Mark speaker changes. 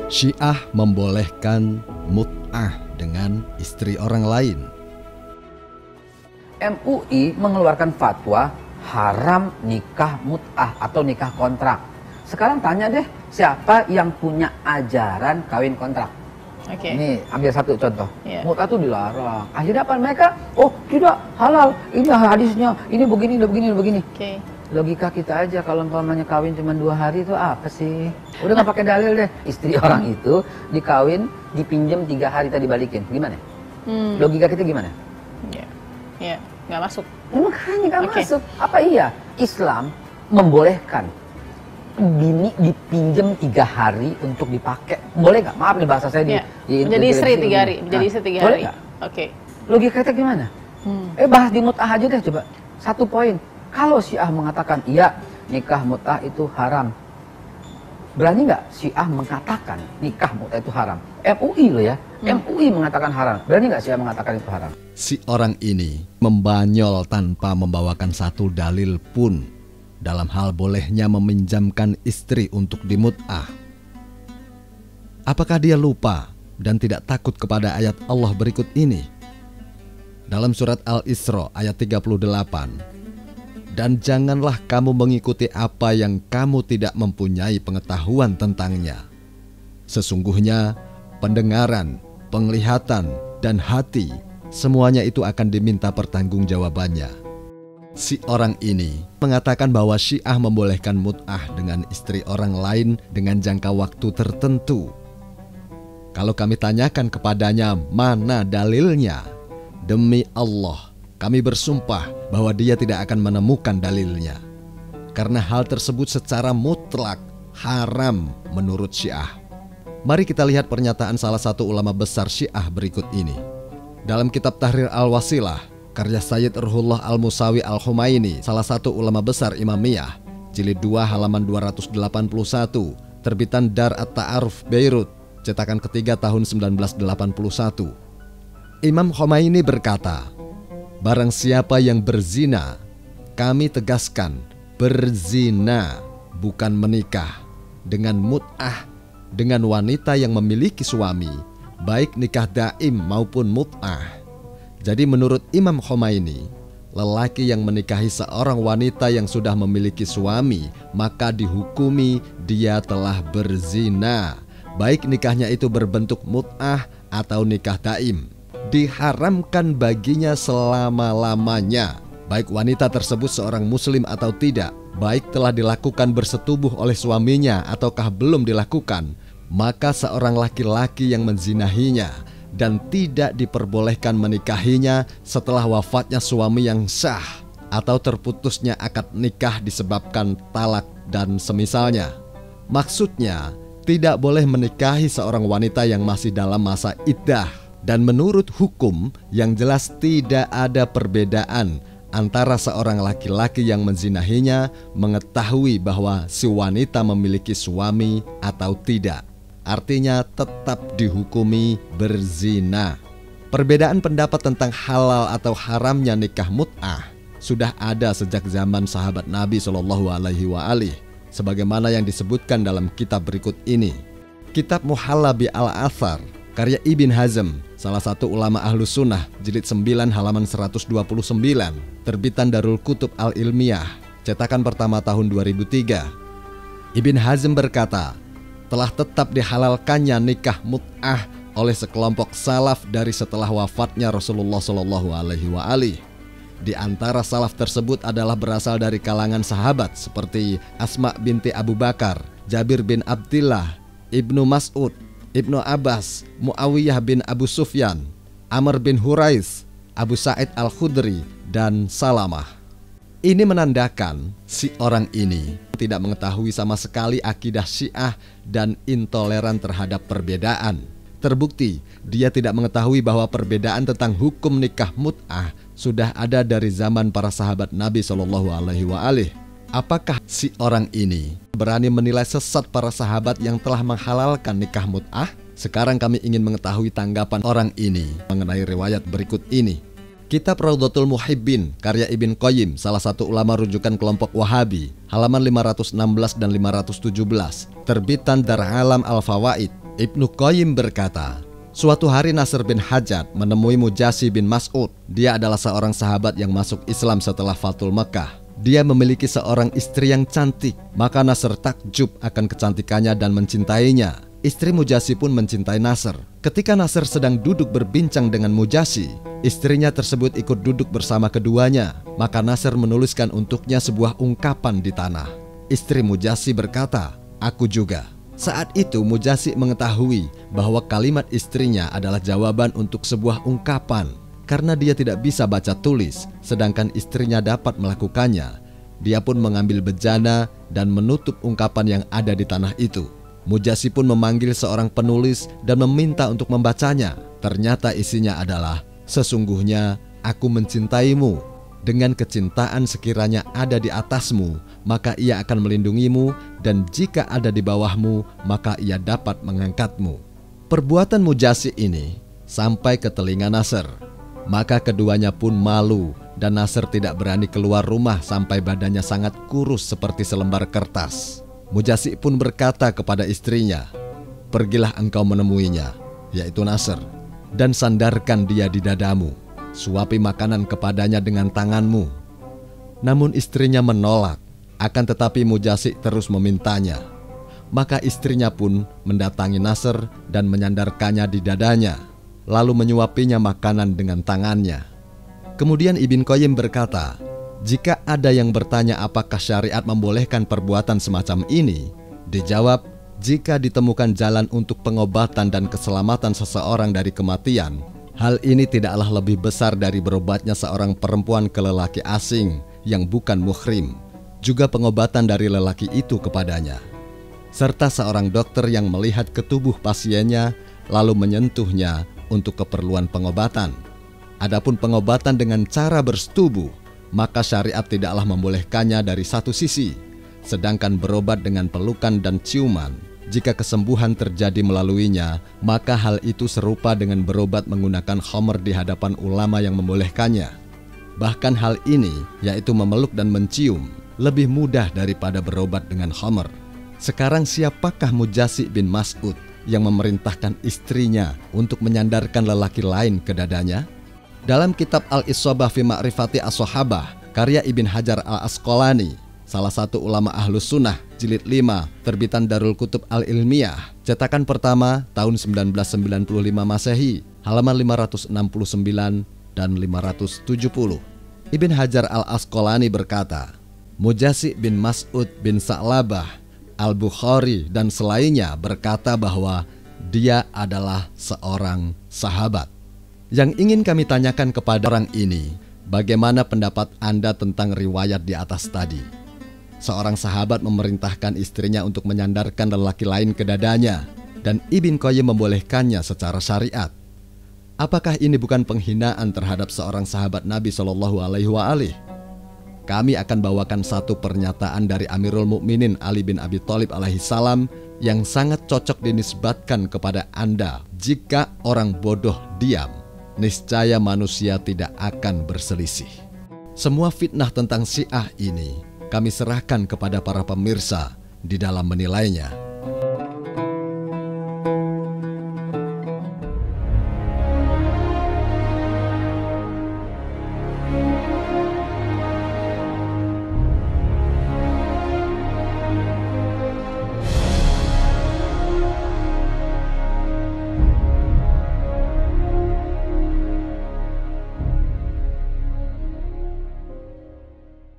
Speaker 1: Syiah membolehkan mut'ah dengan istri orang lain.
Speaker 2: MUI mengeluarkan fatwa haram nikah mut'ah atau nikah kontrak. Sekarang tanya deh, siapa yang punya ajaran kawin kontrak?
Speaker 3: Oke.
Speaker 2: Ini ambil satu contoh. Mut'ah itu dilarang. Akhirnya apa? Mereka, oh tidak, halal. Ini hadisnya, ini begini, begini, begini.
Speaker 3: Oke.
Speaker 2: Logika kita aja kalau umpamanya kawin cuma 2 hari itu apa sih? Udah nggak pakai dalil deh. Istri orang itu dikawin, dipinjam 3 hari tadi balikin. Gimana? Logika kita gimana?
Speaker 3: Iya, nggak masuk.
Speaker 2: Makanya nggak masuk. Apa iya Islam membolehkan bini dipinjam 3 hari untuk dipakai? Boleh nggak? Maaf nih bahasa saya
Speaker 3: menjadi istri 3 hari. Menjadi istri 3 hari. Oke.
Speaker 2: Logika kita gimana? Bahas di mut'ah aja deh coba. 1 poin. Kalau Syiah mengatakan iya nikah mut'ah itu haram, berani nggak Syiah mengatakan nikah mut'ah itu haram? MUI loh ya, MUI mengatakan haram. Berani nggak Syiah mengatakan itu haram?
Speaker 1: Si orang ini membanyol tanpa membawakan satu dalil pun dalam hal bolehnya meminjamkan istri untuk dimut'ah. Apakah dia lupa dan tidak takut kepada ayat Allah berikut ini? Dalam surat Al-Isra ayat 38. Dan janganlah kamu mengikuti apa yang kamu tidak mempunyai pengetahuan tentangnya. Sesungguhnya pendengaran, penglihatan, dan hati semuanya itu akan diminta pertanggungjawabannya. Si orang ini mengatakan bahwa Syiah membolehkan mut'ah dengan istri orang lain dengan jangka waktu tertentu. Kalau kami tanyakan kepadanya mana dalilnya, demi Allah, kami bersumpah bahwa dia tidak akan menemukan dalilnya. Karena hal tersebut secara mutlak haram menurut Syiah. Mari kita lihat pernyataan salah satu ulama besar Syiah berikut ini. Dalam kitab Tahrir Al-Wasilah, karya Sayyid Ruhullah Al-Musawi Al-Humaini, salah satu ulama besar Imamiyah, jilid 2 halaman 281, terbitan Dar At-Ta'aruf Beirut, cetakan ketiga tahun 1981. Imam Khomeini berkata, barang siapa yang berzina, kami tegaskan berzina bukan menikah, dengan mut'ah dengan wanita yang memiliki suami, baik nikah daim maupun mut'ah. Jadi menurut Imam Khomeini, lelaki yang menikahi seorang wanita yang sudah memiliki suami, maka dihukumi dia telah berzina, baik nikahnya itu berbentuk mut'ah atau nikah daim. Diharamkan baginya selama-lamanya, baik wanita tersebut seorang muslim atau tidak, baik telah dilakukan bersetubuh oleh suaminya ataukah belum dilakukan, maka seorang laki-laki yang menzinahinya dan tidak diperbolehkan menikahinya setelah wafatnya suami yang sah atau terputusnya akad nikah disebabkan talak dan semisalnya. Maksudnya, tidak boleh menikahi seorang wanita yang masih dalam masa iddah. Dan menurut hukum yang jelas tidak ada perbedaan antara seorang laki-laki yang menzinahinya mengetahui bahwa si wanita memiliki suami atau tidak. Artinya tetap dihukumi berzina. Perbedaan pendapat tentang halal atau haramnya nikah mut'ah sudah ada sejak zaman sahabat Nabi SAW, sebagaimana yang disebutkan dalam kitab berikut ini. Kitab Muhalla bi Al-Athar, karya Ibn Hazm, salah satu ulama Ahlus Sunnah, jilid 9 halaman 129, terbitan Darul Kutub Al-Ilmiyah, cetakan pertama tahun 2003. Ibn Hazm berkata, telah tetap dihalalkannya nikah mut'ah oleh sekelompok salaf dari setelah wafatnya Rasulullah SAW. Di antara salaf tersebut adalah berasal dari kalangan sahabat seperti Asma binti Abu Bakar, Jabir bin Abdillah, Ibnu Mas'ud, Ibnu Abbas, Muawiyah bin Abu Sufyan, Amr bin Hurais, Abu Sa'id Al-Khudri, dan Salamah. Ini menandakan si orang ini tidak mengetahui sama sekali akidah Syiah dan intoleran terhadap perbedaan. Terbukti, dia tidak mengetahui bahwa perbedaan tentang hukum nikah mut'ah sudah ada dari zaman para sahabat Nabi SAW. Apakah si orang ini berani menilai sesat para sahabat yang telah menghalalkan nikah mut'ah? Sekarang kami ingin mengetahui tanggapan orang ini mengenai riwayat berikut ini. Kitab Raudhatul Muhibbin, karya Ibn Qayyim, salah satu ulama rujukan kelompok Wahabi, halaman 516 dan 517, terbitan Dar Alam Al-Fawaid, Ibnu Qayyim berkata, suatu hari Nasr bin Hajjaj menemui Mujasi bin Mas'ud. Dia adalah seorang sahabat yang masuk Islam setelah Fathul Mekah. Dia memiliki seorang istri yang cantik. Maka Nasr takjub akan kecantikannya dan mencintainya. Istri Mujasi pun mencintai Nasr. Ketika Nasr sedang duduk berbincang dengan Mujasi, istrinya tersebut ikut duduk bersama keduanya. Maka Nasr menuliskan untuknya sebuah ungkapan di tanah. Istri Mujasi berkata, "Aku juga." Saat itu Mujasi mengetahui bahwa kalimat istrinya adalah jawaban untuk sebuah ungkapan. Karena dia tidak bisa baca tulis, sedangkan istrinya dapat melakukannya, dia pun mengambil bejana dan menutup ungkapan yang ada di tanah itu. Mujasi pun memanggil seorang penulis dan meminta untuk membacanya. Ternyata isinya adalah, "Sesungguhnya aku mencintaimu. Dengan kecintaan sekiranya ada di atasmu, maka ia akan melindungimu, dan jika ada di bawahmu, maka ia dapat mengangkatmu." Perbuatan Mujasi ini sampai ke telinga Nasr. Maka keduanya pun malu, dan Nasr tidak berani keluar rumah sampai badannya sangat kurus seperti selembar kertas. Mujasi pun berkata kepada istrinya, "Pergilah engkau menemuinya," yaitu Nasr, "dan sandarkan dia di dadamu. Suapi makanan kepadanya dengan tanganmu." Namun istrinya menolak, akan tetapi Mujasi terus memintanya. Maka istrinya pun mendatangi Nasr dan menyandarkannya di dadanya, lalu menyuapinya makanan dengan tangannya. Kemudian Ibn Qayyim berkata, jika ada yang bertanya apakah syariat membolehkan perbuatan semacam ini, dijawab, jika ditemukan jalan untuk pengobatan dan keselamatan seseorang dari kematian, hal ini tidaklah lebih besar dari berobatnya seorang perempuan ke lelaki asing yang bukan muhrim, juga pengobatan dari lelaki itu kepadanya, serta seorang dokter yang melihat ke tubuh pasiennya lalu menyentuhnya untuk keperluan pengobatan. Adapun pengobatan dengan cara bersetubuh, maka syariat tidaklah membolehkannya dari satu sisi, sedangkan berobat dengan pelukan dan ciuman, jika kesembuhan terjadi melaluinya, maka hal itu serupa dengan berobat menggunakan khamr di hadapan ulama yang membolehkannya. Bahkan hal ini, yaitu memeluk dan mencium, lebih mudah daripada berobat dengan khamr. Sekarang siapakah Mujasi bin Mas'ud yang memerintahkan istrinya untuk menyandarkan lelaki lain ke dadanya? Dalam kitab Al-Isabah fi Ma'rifati As-Sahabah, karya Ibn Hajar Al-Asqalani, salah satu ulama Ahlus Sunnah, jilid 5, terbitan Darul Kutub Al-Ilmiyah, cetakan pertama tahun 1995 Masehi, halaman 569 dan 570. Ibn Hajar Al-Asqalani berkata, Mujasi bin Mas'ud bin Sa'labah, Al-Bukhari dan selainnya berkata bahwa dia adalah seorang sahabat. Yang ingin kami tanyakan kepada orang ini, bagaimana pendapat Anda tentang riwayat di atas tadi? Seorang sahabat memerintahkan istrinya untuk menyandarkan lelaki lain ke dadanya, dan Ibn Qayyim membolehkannya secara syariat. Apakah ini bukan penghinaan terhadap seorang sahabat Nabi SAW? Kami akan bawakan satu pernyataan dari Amirul Mukminin Ali bin Abi Thalib alaihissalam yang sangat cocok dinisbatkan kepada Anda. Jika orang bodoh diam, niscaya manusia tidak akan berselisih. Semua fitnah tentang Syiah ini kami serahkan kepada para pemirsa di dalam menilainya.